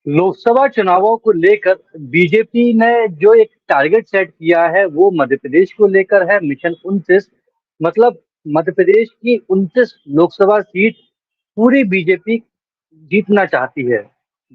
लोकसभा चुनावों को लेकर बीजेपी ने जो एक टारगेट सेट किया है वो मध्य प्रदेश को लेकर है। मिशन 29 मतलब मध्य प्रदेश की 29 लोकसभा सीट पूरी बीजेपी जीतना चाहती है।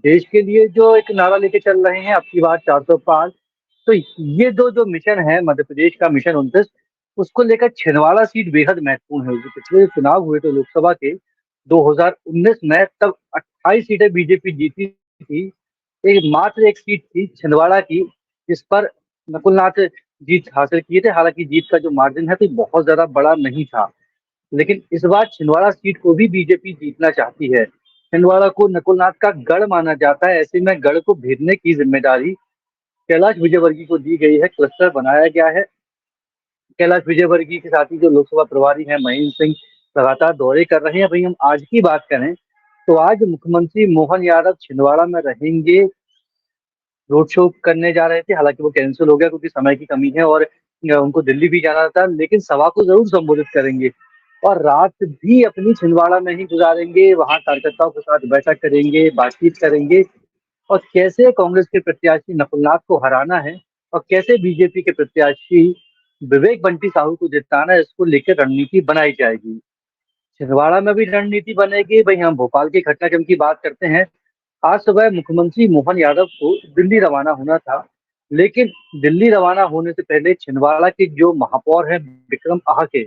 देश के लिए जो एक नारा लेके चल रहे हैं अब की बार 405। तो ये दो जो मिशन है मध्य प्रदेश का मिशन 29, उसको लेकर छिंदवाड़ा सीट बेहद महत्वपूर्ण है। जो पिछले चुनाव हुए थे लोकसभा के 2019 में, तब 28 सीटें बीजेपी जीती थी। एक मात्र एक सीट थी छिंदवाड़ा की, जिस पर नकुलनाथ जीत हासिल किए थे। हालांकि जीत का जो मार्जिन है तो बहुत ज्यादा बड़ा नहीं था, लेकिन इस बार छिंदवाड़ा सीट को भी बीजेपी जीतना चाहती है। छिंदवाड़ा को नकुलनाथ का गढ़ माना जाता है। ऐसे में गढ़ को भेदने की जिम्मेदारी कैलाश विजयवर्गीय को दी गई है। क्लस्टर बनाया गया है। कैलाश विजयवर्गीय के साथ ही जो लोकसभा प्रभारी हैं महेंद्र सिंह लगातार दौरे कर रहे हैं। वहीं हम आज की बात करें तो आज मुख्यमंत्री मोहन यादव छिंदवाड़ा में रहेंगे। रोड शो करने जा रहे थे, हालांकि वो कैंसिल हो गया क्योंकि समय की कमी है और उनको दिल्ली भी जाना था, लेकिन सभा को जरूर संबोधित करेंगे और रात भी अपनी छिंदवाड़ा में ही गुजारेंगे। वहां कार्यकर्ताओं के साथ बैठक करेंगे, बातचीत करेंगे और कैसे कांग्रेस के प्रत्याशी नकुलनाथ को हराना है और कैसे बीजेपी के प्रत्याशी विवेक बंटी साहू को जिताना है, इसको लेकर रणनीति बनाई जाएगी। छिंदवाड़ा में भी रणनीति बनेगी। वहीं हम भोपाल के घटनाक्रम की बात करते हैं। आज सुबह मुख्यमंत्री मोहन यादव को दिल्ली रवाना होना था, लेकिन दिल्ली रवाना होने से पहले छिंदवाड़ा के जो महापौर हैं विक्रम आहाके,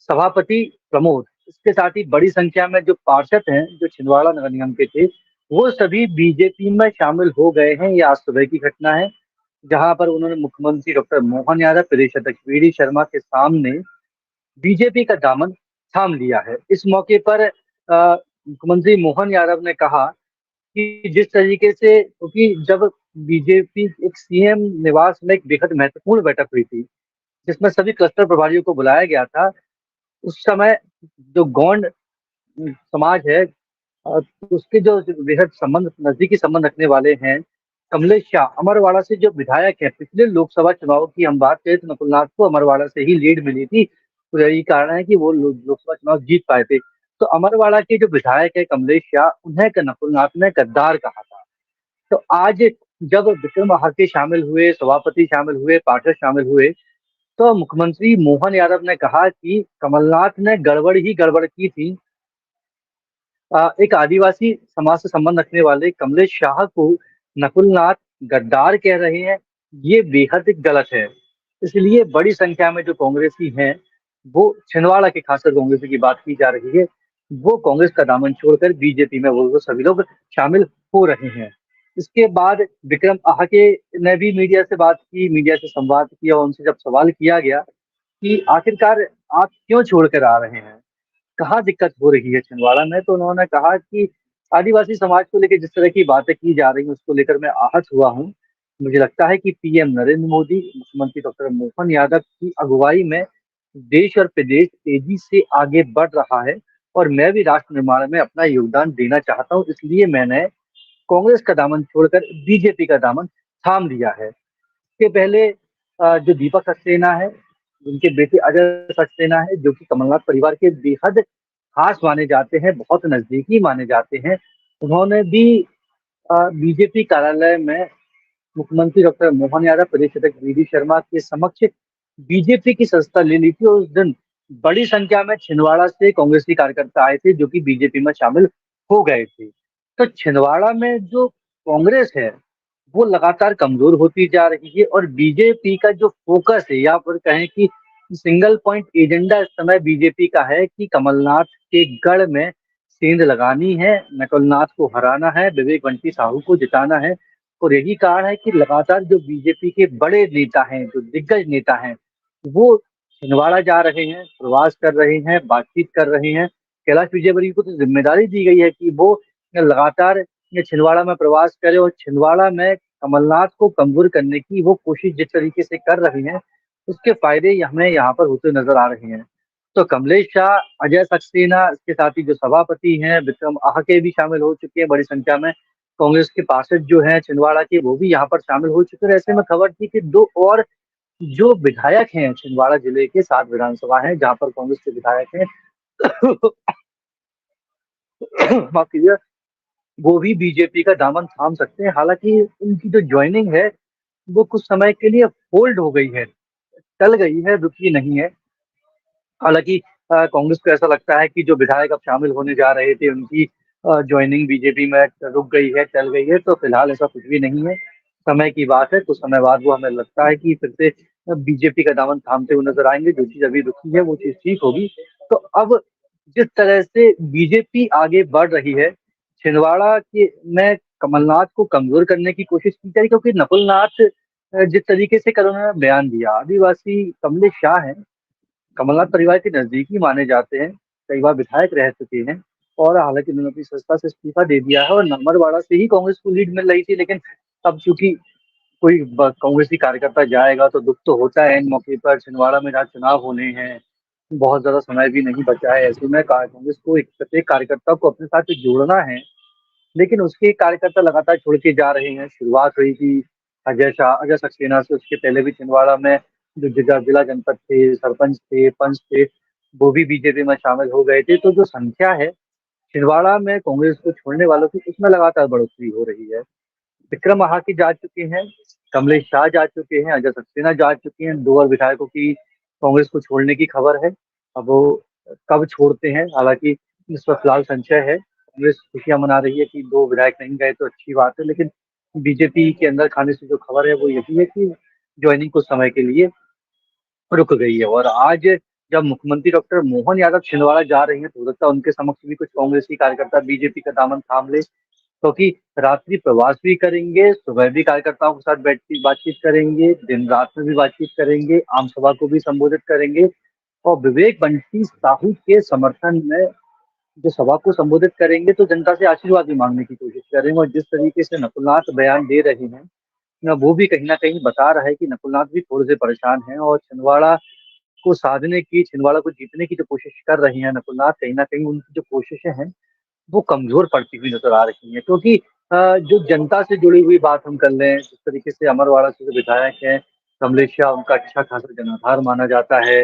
सभापति प्रमोद, इसके साथ ही बड़ी संख्या में जो पार्षद हैं जो छिंदवाड़ा नगर निगम के थे, वो सभी बीजेपी में शामिल हो गए हैं। ये आज सुबह की घटना है, जहां पर उन्होंने मुख्यमंत्री डॉक्टर मोहन यादव, प्रदेश अध्यक्ष वी डी शर्मा के सामने बीजेपी का दामन थाम लिया है। इस मौके पर मुख्यमंत्री मोहन यादव ने कहा कि जिस तरीके से, क्योंकि जब बीजेपी एक सीएम निवास में एक बेहद महत्वपूर्ण बैठक हुई थी जिसमें सभी क्लस्टर प्रभारियों को बुलाया गया था, उस समय जो गौंड समाज है उसके जो बेहद संबंध, नजदीकी संबंध रखने वाले हैं, कमलेश शाह अमरवाड़ा से जो विधायक है, पिछले लोकसभा चुनाव की हम बात करें तो नकुलनाथ को अमरवाड़ा से ही लीड मिली थी। तो यही कारण है कि वो लोकसभा चुनाव जीत पाए थे। तो अमरवाड़ा के जो विधायक है कमलेश शाह, उन्हें नकुलनाथ ने गद्दार कहा था। तो आज जब विक्रम आहाके शामिल हुए, सभापति शामिल हुए, पार्षद शामिल हुए, तो मुख्यमंत्री मोहन यादव ने कहा कि कमलनाथ ने गड़बड़ ही गड़बड़ की थी। एक आदिवासी समाज से संबंध रखने वाले कमलेश शाह को नकुलनाथ गद्दार कह रहे हैं, ये बेहद गलत है। इसलिए बड़ी संख्या में जो कांग्रेसी हैं, वो छिंदवाड़ा के खासकर कांग्रेसी की बात की जा रही है, वो कांग्रेस का दामन छोड़कर बीजेपी में वो सभी लोग शामिल हो रहे हैं। इसके बाद विक्रम आहाके ने भी मीडिया से बात की, मीडिया से संवाद किया और उनसे जब सवाल किया गया कि आखिरकार आप क्यों छोड़कर आ रहे हैं, कहाँ दिक्कत हो रही है छिंदवाड़ा में, तो उन्होंने कहा कि आदिवासी समाज को लेकर जिस तरह की बातें की जा रही हैं उसको लेकर मैं आहत हुआ हूँ। मुझे लगता है कि पीएम नरेंद्र मोदी, मुख्यमंत्री डॉक्टर मोहन यादव की अगुवाई में देश और प्रदेश तेजी से आगे बढ़ रहा है और मैं भी राष्ट्र निर्माण में अपना योगदान देना चाहता हूँ। इसलिए मैंने कांग्रेस का दामन छोड़कर बीजेपी का दामन थाम लिया है। इसके पहले जो दीपक सक्सेना है, उनके बेटे अजय सक्सेना है, जो कि कमलनाथ परिवार के बेहद खास माने जाते हैं, बहुत नजदीकी माने जाते हैं, उन्होंने भी बीजेपी कार्यालय में मुख्यमंत्री डॉक्टर मोहन यादव, प्रदेश अध्यक्ष वी डी शर्मा के समक्ष बीजेपी की सदस्यता ले ली थी और उस दिन बड़ी संख्या में छिंदवाड़ा से कांग्रेसी कार्यकर्ता आए थे जो कि बीजेपी में शामिल हो गए थे। तो छिंदवाड़ा में जो कांग्रेस है वो लगातार कमजोर होती जा रही है और बीजेपी का जो फोकस है, या फिर कहें कि सिंगल पॉइंट एजेंडा इस समय बीजेपी का है कि कमलनाथ के गढ़ में सेंध लगानी है, नकुलनाथ को हराना है, विवेक बंटी साहू को जिताना है। और यही कारण है कि लगातार जो बीजेपी के बड़े नेता हैं, जो दिग्गज नेता हैं, वो छिंदवाड़ा जा रहे हैं, प्रवास कर रहे हैं, बातचीत कर रहे हैं। कैलाश विजयवर्गीय को तो जिम्मेदारी दी गई है कि वो लगातार ये छिंदवाड़ा में प्रवास करे और छिंदवाड़ा में कमलनाथ को कमजोर करने की वो कोशिश जिस तरीके से कर रहे हैं, उसके फायदे हमें यहाँ पर होते नजर आ रहे हैं। तो कमलेश शाह, अजय सक्सेना, इसके साथ ही जो सभापति हैं विक्रम आहाके भी शामिल हो चुके हैं बड़ी संख्या में। कांग्रेस के पार्षद जो हैं छिंदवाड़ा के, वो भी यहाँ पर शामिल हो चुके हैं। ऐसे में खबर थी कि दो और जो विधायक हैं छिंदवाड़ा जिले के, 7 विधानसभा हैं जहाँ पर कांग्रेस के विधायक हैं माफ कीजिए, वो भी बीजेपी का दामन थाम सकते हैं। हालांकि उनकी जो ज्वाइनिंग है वो कुछ समय के लिए होल्ड हो गई है, टल गई है, रुकी नहीं है। हालांकि कांग्रेस को ऐसा लगता है कि जो विधायक अब शामिल होने जा रहे थे उनकी ज्वाइनिंग बीजेपी में रुक गई है, टल गई है। तो फिलहाल ऐसा कुछ भी नहीं है, समय की बात है। कुछ समय बाद वो हमें लगता है कि फिर से बीजेपी का दामन थामते हुए नजर आएंगे। जो चीज अभी रुकी है वो चीज ठीक होगी। तो अब जिस तरह से बीजेपी आगे बढ़ रही है, छिंदवाड़ा के में कमलनाथ को कमजोर करने की कोशिश की जा रही है, क्योंकि नकुलनाथ जिस तरीके से कल उन्होंने बयान दिया, आदिवासी कमलेश शाह हैं, कमलनाथ परिवार के नजदीकी माने जाते हैं, कई बार विधायक रह चुके हैं। और हालांकि उन्होंने अपनी संस्था से इस्तीफा दे दिया है और नंबरवाड़ा से ही कांग्रेस को लीड मिल रही थी। लेकिन अब चूंकि कोई कांग्रेसी कार्यकर्ता जाएगा तो दुख तो होता है। इन मौके पर छिंदवाड़ा में जहाँ चुनाव होने हैं, बहुत ज्यादा समय भी नहीं बचा है। ऐसे में कांग्रेस को एक प्रत्येक कार्यकर्ता को अपने साथ जोड़ना है, लेकिन उसके कार्यकर्ता लगातार छोड़ के जा रहे हैं। शुरुआत हुई थी अजय शाह, अजय सक्सेना से। उसके पहले भी छिंदवाड़ा में जो जिला जिला जनपद थे, सरपंच थे, पंच थे, वो भी बीजेपी में शामिल हो गए थे। तो जो संख्या है छिंदवाड़ा में कांग्रेस को छोड़ने वालों की, उसमें लगातार बढ़ोतरी हो रही है। विक्रम महाकी जा चुके हैं, कमलेश शाह जा चुके हैं, अजय सक्सेना जा चुके हैं। दो और विधायकों की कांग्रेस को छोड़ने की खबर है। अब वो कब छोड़ते हैं, हालांकि इस पर फिलहाल संशय है। कांग्रेस खुशियां मना रही है कि दो विधायक नहीं गए तो अच्छी बात है, लेकिन बीजेपी के अंदर खाने से जो खबर है वो यही है कि ज्वाइनिंग कुछ समय के लिए रुक गई है। और आज जब मुख्यमंत्री डॉक्टर मोहन यादव छिंदवाड़ा जा रही हैं, तो हो सकता है उनके समक्ष भी कुछ कांग्रेसी कार्यकर्ता बीजेपी का दामन थाम ले, क्योंकि रात्रि प्रवास भी करेंगे, सुबह भी कार्यकर्ताओं के साथ बैठ बातचीत करेंगे, दिन रात में भी बातचीत करेंगे, आम सभा को भी संबोधित करेंगे। और विवेक बंटी साहू के समर्थन में जो सभा को संबोधित करेंगे, तो जनता से आशीर्वाद भी मांगने की कोशिश करेंगे। और जिस तरीके से नकुलनाथ बयान दे रहे हैं ना, वो भी कहीं ना कहीं बता रहा है कि नकुलनाथ भी थोड़े से परेशान हैं। और छिंदवाड़ा को साधने की, छिंदवाड़ा को जीतने की जो कोशिश कर रही हैं नकुलनाथ, कहीं ना कहीं उनकी जो कोशिशें हैं वो कमजोर पड़ती हुई नजर आ रही है। क्योंकि जो जनता से जुड़ी हुई बात हम कर लें, जिस तरीके से अमरवाड़ा से जो विधायक हैं कमलेश शाह, उनका अच्छा खासा जनाधार माना जाता है।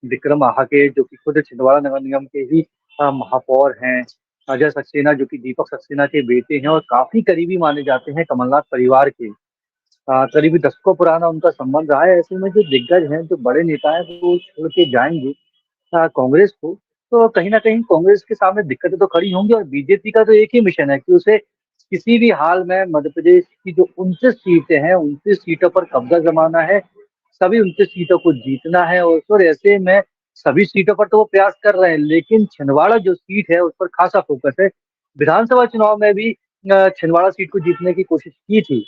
विक्रम आहाके जो कि खुद छिंदवाड़ा नगर निगम के ही महापौर हैं। अजय सक्सेना जो कि दीपक सक्सेना के बेटे हैं और काफी करीबी माने जाते हैं कमलनाथ परिवार के। करीबी दशकों पुराना उनका संबंध रहा है। ऐसे में जो दिग्गज हैं, जो बड़े नेता हैं, वो छोड़ के जाएंगे कांग्रेस को, तो कहीं ना कहीं कांग्रेस के सामने दिक्कतें तो खड़ी होंगी। और बीजेपी का तो एक ही मिशन है कि उसे किसी भी हाल में मध्य प्रदेश की जो 29 सीटें हैं, 29 सीटों पर कब्जा जमाना है, सभी 29 सीटों को जीतना है। और ऐसे में सभी सीटों पर तो वो प्रयास कर रहे हैं, लेकिन छिंदवाड़ा जो सीट है उस पर खासा फोकस है। विधानसभा चुनाव में भी छिंदवाड़ा सीट को जीतने की कोशिश की थी।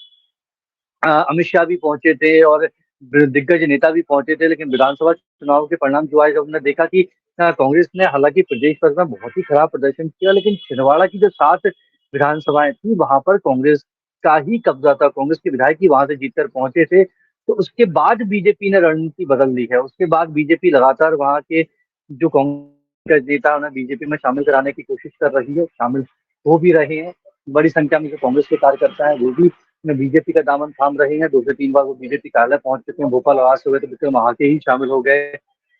अमित शाह भी पहुंचे थे और दिग्गज नेता भी पहुंचे थे, लेकिन विधानसभा चुनाव के परिणाम जो आए, जब हमने देखा कि कांग्रेस ने हालांकि प्रदेश भर में बहुत ही खराब प्रदर्शन किया, लेकिन छिंदवाड़ा की जो 7 विधानसभाएं थी वहां पर कांग्रेस का ही कब्जा था। कांग्रेस के विधायक ही वहां से जीतकर पहुंचे थे। तो उसके बाद बीजेपी ने रणनीति बदल दी है। उसके बाद बीजेपी लगातार वहां के जो कांग्रेस नेता उन्हें बीजेपी में शामिल कराने की कोशिश कर रही है, शामिल हो भी रहे हैं। बड़ी संख्या में जो कांग्रेस के कार्यकर्ता हैं वो भी बीजेपी का दामन थाम रहे हैं। 2 से 3 बार वो बीजेपी कार्यालय पहुंच चुके हैं। भोपाल आवास हुए तो विक्रम महाके ही शामिल हो गए।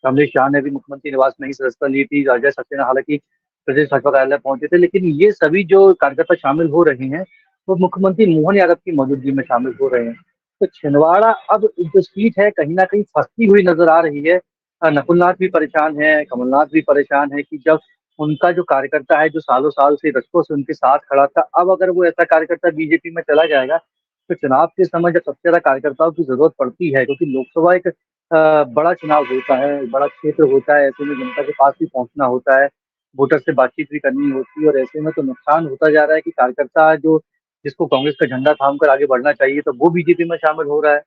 कमलेश शाह ने भी मुख्यमंत्री निवास में ही सदस्यता ली थी। अजय सक्सेना हालांकि प्रदेश भाजपा कार्यालय पहुंचे थे। लेकिन ये सभी जो कार्यकर्ता शामिल हो रहे हैं वो मुख्यमंत्री मोहन यादव की मौजूदगी में शामिल हो रहे हैं। तो छिंदवाड़ा अब जो सीट है कहीं ना कहीं फंसती हुई नजर आ रही है। नकुलनाथ भी परेशान है, कमलनाथ भी परेशान है कि जब उनका जो कार्यकर्ता है, जो सालों साल से दशकों से उनके साथ खड़ा था, अब अगर वो ऐसा कार्यकर्ता बीजेपी में चला जाएगा तो चुनाव के समय जब सबसे ज्यादा कार्यकर्ताओं की जरूरत पड़ती है, क्योंकि लोकसभा एक बड़ा चुनाव होता है, बड़ा क्षेत्र होता है, ऐसे में जनता के पास भी पहुंचना होता है, वोटर से बातचीत भी करनी होती है। और ऐसे में तो नुकसान होता जा रहा है कि कार्यकर्ता जो, जिसको कांग्रेस का झंडा थाम कर आगे बढ़ना चाहिए, तो वो बीजेपी में शामिल हो रहा है।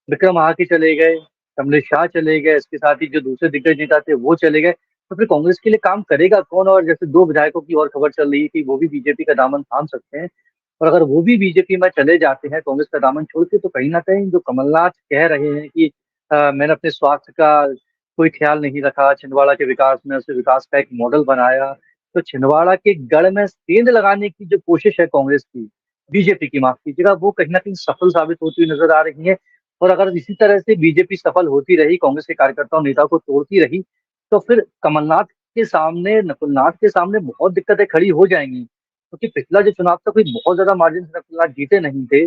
विक्रम आके चले गए, कमलेश शाह चले गए, इसके साथ ही जो दूसरे दिग्गज नेता थे वो चले गए। तो फिर कांग्रेस के लिए काम करेगा कौन? और जैसे 2 विधायकों की और खबर चल रही है कि वो भी बीजेपी का दामन थाम सकते हैं। और अगर वो भी बीजेपी में चले जाते हैं कांग्रेस का दामन छोड़ के, तो कहीं ना कहीं जो कमलनाथ कह रहे हैं कि मैंने अपने स्वास्थ्य का कोई ख्याल नहीं रखा, छिंदवाड़ा के विकास में उसे विकास का एक मॉडल बनाया, तो छिंदवाड़ा के गढ़ में सेंध लगाने की जो कोशिश है कांग्रेस की, बीजेपी की माफ कीजिएगा, वो कहीं ना कहीं सफल साबित होती हुई नजर आ रही है। और अगर इसी तरह से बीजेपी सफल होती रही, कांग्रेस के कार्यकर्ताओं नेताओं को तोड़ती रही, तो फिर कमलनाथ के सामने, नकुलनाथ के सामने बहुत दिक्कतें खड़ी हो जाएंगी। क्योंकि पिछला जो चुनाव था कोई बहुत ज्यादा मार्जिन से फिलहाल जीते नहीं थे।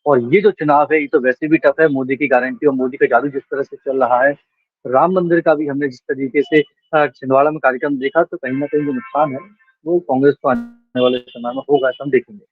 और ये जो चुनाव है ये तो वैसे भी टफ है, मोदी की गारंटी और मोदी का जादू जिस तरह से चल रहा है। राम मंदिर का भी हमने जिस तरीके से छिंदवाड़ा में कार्यक्रम देखा, तो कहीं ना कहीं जो नुकसान है वो कांग्रेस को आने वाले समय में होगा, ऐसा हम देखेंगे।